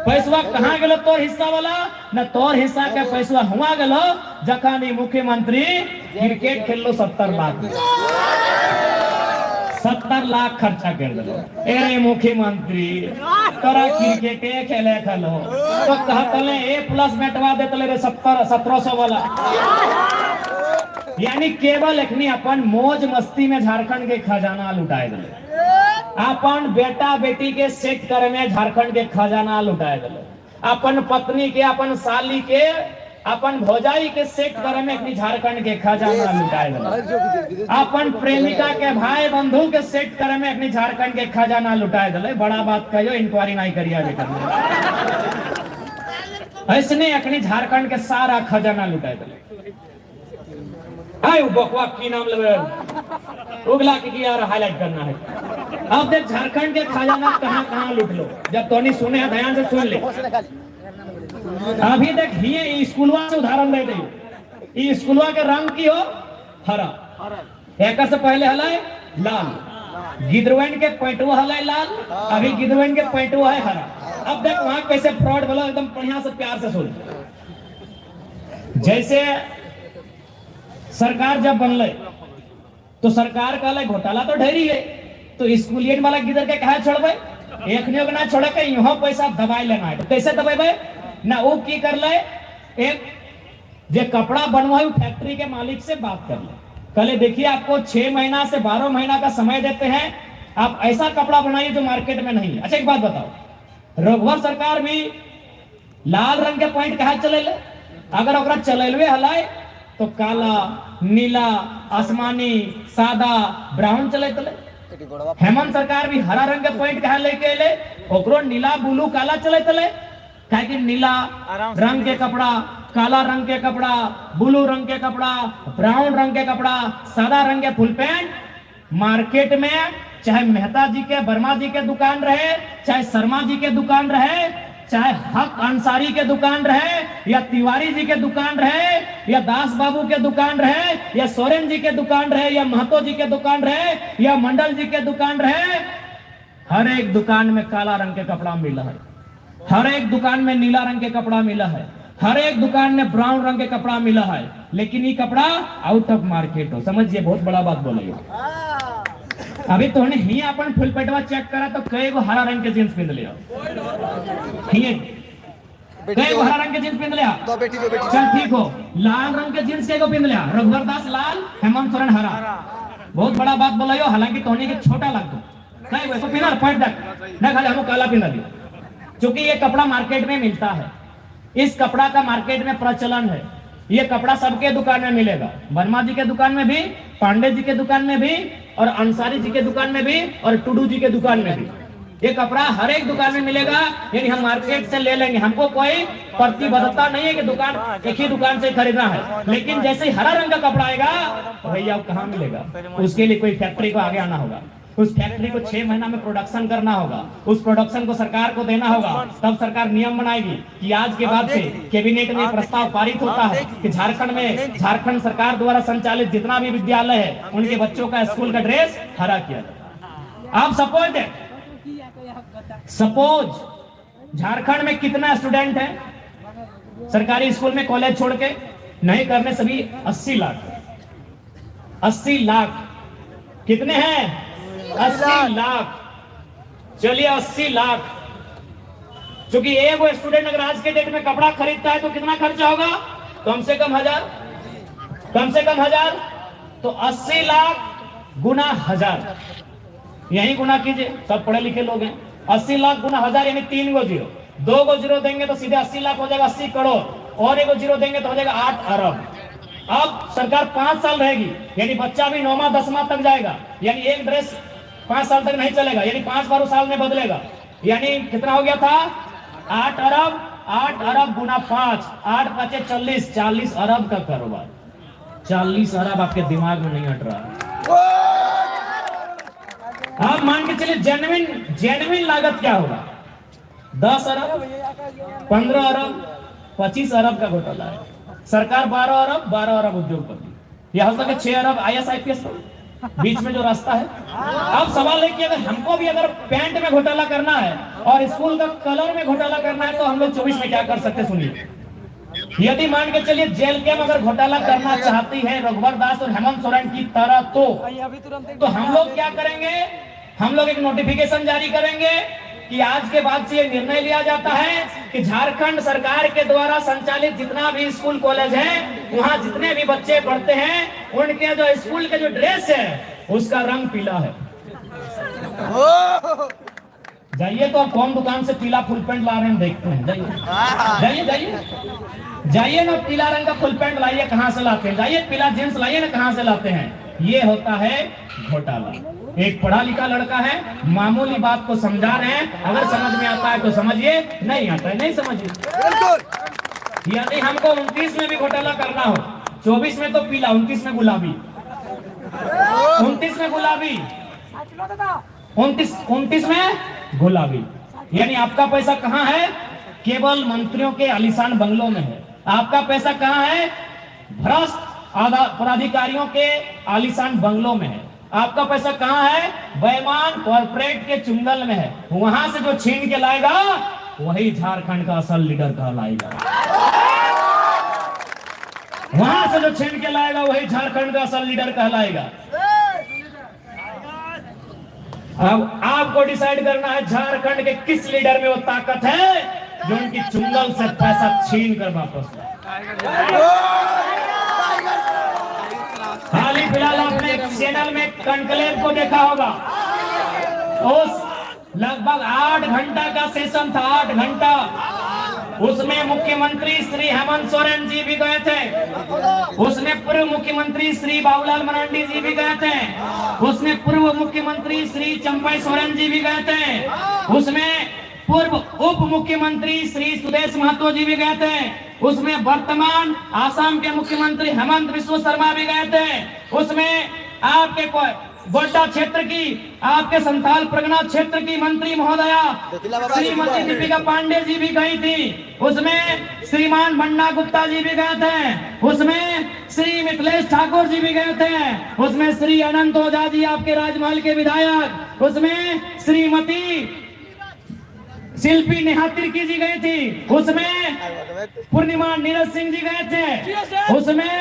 पैसवा कहाँ गेलो? तोर हिस्सा वाला न, तोर हिस्सा के पैसवा हुआ गेलो जखनी मुख्यमंत्री क्रिकेट खेलो 70 लाख 70 लाख खर्चा कर दिलो। अरे मुख्यमंत्री तोरा क्रिकेटे खेले खलो तो कहतले A+ बैठवा देतले रे 1700 वाला। यानी केवल एखनी अपन मौज मस्ती में झारखंड के खजाना लुटाए दिले, अपन बेटा बेटी के सेट करे में झारखंड के खजाना लुटाए दिले, अपन पत्नी के, अपन साली के, अपन भौजाई के सेट करे में अपनी झारखंड के खजाना लुटाए दिले, अपन प्रेमिका के भाई बंधु के सेट करे में अपनी झारखंड के खजाना लुटाए दिले। बड़ा बात कहियो, इंक्वायरी नहीं करिया ऐसने अपनी झारखंड के सारा खजाना लुटाए दिले। आयो बकवा की नाम लेवे उगला की यार हाईलाइट करना है। अब देख झारखंड के खजाना कहां कहां लूट लो, जब तो नहीं सुने ध्यान से सुन ले। अभी देख ये स्कूलवा से उदाहरण दे दे, ये स्कूलवा के रंग की हो हरा, एक से पहले हलाए लाल, गिदरवन के पैंटवा हलाए लाल, अभी गिदरवन के पैंटवा है हरा। अब देख वहां कैसे फ्रॉड बोलो, एकदम बढ़िया से प्यार से सुन। जैसे सरकार जब बनले तो सरकार कहले घोटाला तो ढेरी है, तो स्कूलियन वाला गिदर के कहा छोड़बे, एक ने ना छोड़े के यहाँ पैसा दबाई लेना है, तो कैसे दबेबे ना? वो की कर ले, एक जो कपड़ा बनवाई फैक्ट्री के मालिक से बात कर ले, कहले देखिए आपको 6 महीना से 12 महीना का समय देते हैं, आप ऐसा कपड़ा बनाइए जो मार्केट में नहीं है। अच्छा एक बात बताओ, रघुवर सरकार भी लाल रंग के पॉइंट कहा चले ले, अगर ओकरा चलेलवे हलाए तो काला, नीला, आसमानी, सादा, ब्राउन चले। हेमंत सरकार भी हरा रंग के पॉइंट कहा लेके ले, ओकरो नीला, ब्लू, काला चले। काहे कि नीला रंग के कपड़ा, काला रंग के कपड़ा, ब्लू रंग के कपड़ा, ब्राउन रंग के कपड़ा, सादा रंग के फुल पैंट मार्केट में चाहे मेहता जी के, वर्मा जी के दुकान रहे, चाहे शर्मा जी के दुकान रहे, चाहे हक अंसारी के दुकान रहे, या तिवारी जी के दुकान रहे, या दास बाबू के दुकान रहे, या सोरेन जी के दुकान रहे, या महतो जी के दुकान रहे, या मंडल जी के दुकान रहे, हर एक दुकान में काला रंग के कपड़ा मिला है, हर एक दुकान में नीला रंग के कपड़ा मिला है, हर एक दुकान में ब्राउन रंग के कपड़ा मिला है, लेकिन ये कपड़ा आउट ऑफ मार्केट हो। समझिए, बहुत बड़ा बात बोले। अभी तो ही अपन फुल पेटवा चेक करा तो कई गो हरा रंग के जींस पहन लिया, कई गो हरा रंग के जींस पहन लिया, चल ठीक हो। लाल रंग के जींस कई गो पहन लिया, रघुवर दास लाल, हेमंत सोरेन हरा। बहुत बड़ा बात बोला यो, हालांकि तोहनी के छोटा लगतो कई गो तो पहना पॉइंट देख ना, खाली हमको काला पहना दिया, क्योंकि ये कपड़ा मार्केट में मिलता है, इस कपड़ा का मार्केट में प्रचलन है। ये कपड़ा सबके दुकान में मिलेगा, वर्मा जी के दुकान में भी, पांडे जी के दुकान में भी, और अंसारी जी के दुकान में भी, और टुडू जी के दुकान में भी। ये कपड़ा हर एक दुकान में मिलेगा, यानी हम मार्केट से ले लेंगे, हमको कोई प्रतिबद्धता नहीं है कि दुकान एक ही दुकान से खरीदना है। लेकिन जैसे ही हरा रंग का कपड़ा आएगा तो भैया कहाँ मिलेगा? उसके लिए कोई फैक्ट्री को आगे आना होगा, उस फैक्ट्री को 6 महीना में प्रोडक्शन करना होगा, उस प्रोडक्शन को सरकार को देना होगा, तब सरकार नियम बनाएगी कि आज के बाद से कैबिनेट में प्रस्ताव पारित होता है कि झारखंड में, झारखंड सरकार द्वारा संचालित जितना भी विद्यालय है उनके बच्चों का स्कूल का ड्रेस हरा किया जाए। आप सपोज झारखंड में कितना स्टूडेंट है सरकारी स्कूल में, कॉलेज छोड़ के नहीं करने सभी 80 लाख, 80 लाख कितने हैं? 80 लाख। चलिए 80 लाख, क्योंकि एक स्टूडेंट अगर आज के डेट में कपड़ा खरीदता है तो कितना खर्चा होगा? कम से कम 1000, कम से कम 1000, तो 80 लाख गुना 1000, यही गुना कीजिए, सब पढ़े लिखे लोग हैं। 80 लाख गुना 1000 यानी 3 गो जीरो, 2 गो जीरो देंगे तो सीधे 80 लाख हो जाएगा, 80 करोड़, और 1 गो जीरो देंगे तो हो जाएगा 8 अरब। अब सरकार 5 साल रहेगी, यानी बच्चा भी 9वां 10वां तक जाएगा, यानी एक ड्रेस 5 साल तक नहीं चलेगा, यानी 5 बार साल में बदलेगा, यानी कितना हो गया था? 8 अरब, 8 अरब गुना 5, 8 5 40, 40 अरब का कारोबार। 40 अरब आपके दिमाग में नहीं हट रहा। आप मान के चलिए जेन्युइन लागत क्या होगा? 10 अरब, 15 अरब, 25 अरब का घोटाला है। सरकार 12 अरब उद्योगपति, यहाँ तक 6 अरब IAS बीच में जो रास्ता है। अब सवाल है कि अगर हमको भी अगर पैंट में घोटाला करना है और स्कूल का कलर में घोटाला करना है तो हम लोग 24 में क्या कर सकते? सुनिए, यदि मान के चलिए जेल के में अगर घोटाला करना चाहती है रघुवर दास और हेमंत सोरेन की तरह, तो हम लोग क्या करेंगे? हम लोग एक नोटिफिकेशन जारी करेंगे कि आज के बाद से ये निर्णय लिया जाता है कि झारखंड सरकार के द्वारा संचालित जितना भी स्कूल कॉलेज है, वहाँ जितने भी बच्चे पढ़ते हैं, उनके जो स्कूल के जो ड्रेस है उसका रंग पीला है। जाइए तो आप कौन दुकान से पीला फुल पैंट ला रहे हैं देखते हैं, जाइए ना, पीला रंग का फुल पैंट लाइए, कहाँ से लाते हैं? जाइए पीला जींस लाइए ना, कहाँ से लाते हैं? ये होता है घोटाला। एक पढ़ा लिखा लड़का है, मामूली बात को समझा रहे हैं, अगर समझ में आता है तो समझिए, नहीं आता है नहीं समझिए। यदि हमको 29 में भी घोटाला करना हो, 24 में तो पीला, 29 में गुलाबी, 29 में गुलाबी, 29 में गुलाबी, यानी आपका पैसा कहाँ है? केवल मंत्रियों के आलीशान बंगलों में है। आपका पैसा कहाँ है? भ्रष्ट पदाधिकारियों के आलीशान बंगलों में है। आपका पैसा कहाँ है? बेईमान कॉर्पोरेट के चुंगल में है। वहां से जो छीन के लाएगा वही झारखंड का असल लीडर कहलाएगा। वहां से जो छीन के लाएगा वही झारखंड का असल लीडर कहलाएगा। अब आपको डिसाइड करना है झारखंड के किस लीडर में वो ताकत है जो उनकी चुंगल से पैसा छीन कर वापस लाए। हाल ही फिलहाल आपने चैनल में कॉन्क्लेव को देखा होगा, उस लगभग 8 घंटा का सेशन था, 8 घंटा। उसमें मुख्यमंत्री श्री हेमंत सोरेन जी भी गए थे, उसमें पूर्व मुख्यमंत्री श्री बाबूलाल मरांडी जी भी गए थे, उसमें पूर्व मुख्यमंत्री श्री चंपई सोरेन जी भी गए थे, उसमें पूर्व उप मुख्यमंत्री श्री सुदेश महतो जी भी गए थे, उसमें वर्तमान आसाम के मुख्यमंत्री हेमंत बिस्व शर्मा भी गए थे, उसमें आपके गोड्डा क्षेत्र की, आपके संथाल परगना क्षेत्र की मंत्री महोदया श्रीमती दीपिका पांडे जी भी गई थी, उसमें श्रीमान बन्ना गुप्ता जी भी गए थे, उसमें श्री मिथिलेश ठाकुर जी भी गए थे, उसमें श्री अनंत ओझा जी आपके राजमहल के विधायक, उसमें श्रीमती शिल्पी नेहा तिर्की जी गई थी, उसमें पूर्णिमा नीरज सिंह जी गए थे, उसमें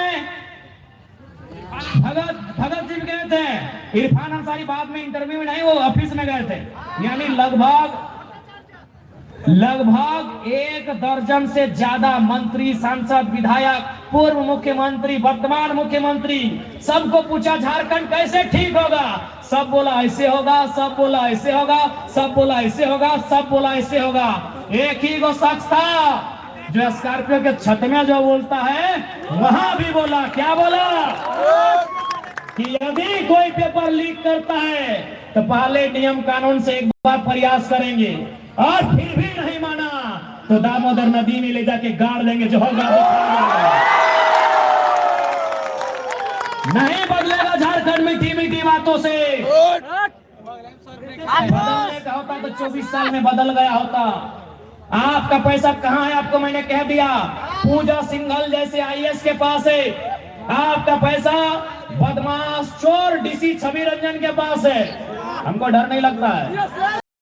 भगत जी भी गए थे, इरफान अंसारी बाद में इंटरव्यू में नहीं, वो ऑफिस में गए थे। यानी लगभग 1 दर्जन से ज्यादा मंत्री, सांसद, विधायक, पूर्व मुख्यमंत्री, वर्तमान मुख्यमंत्री, सबको पूछा झारखंड कैसे ठीक होगा। सब बोला ऐसे होगा, सब बोला ऐसे होगा, सब बोला ऐसे होगा, सब बोला ऐसे होगा। एक ही वो शख्स था जो स्कॉर्पियो के छत में जो बोलता है वहां भी बोला, क्या बोला कि यदि कोई पेपर लीक करता है तो पहले नियम कानून से एक बार प्रयास करेंगे, और फिर भी नहीं माना तो दामोदर नदी में ले जाके गाड़ देंगे, जो होगा नहीं बदलेगा झारखंड मीठी मीठी बातों से। बदलने का होता तो 24 साल में बदल गया होता। आपका पैसा कहां है आपको मैंने कह दिया, पूजा सिंघल जैसे आईएएस के पास है। आपका पैसा बदमाश चोर डीसी छवि रंजन के पास है। हमको डर नहीं लगता है।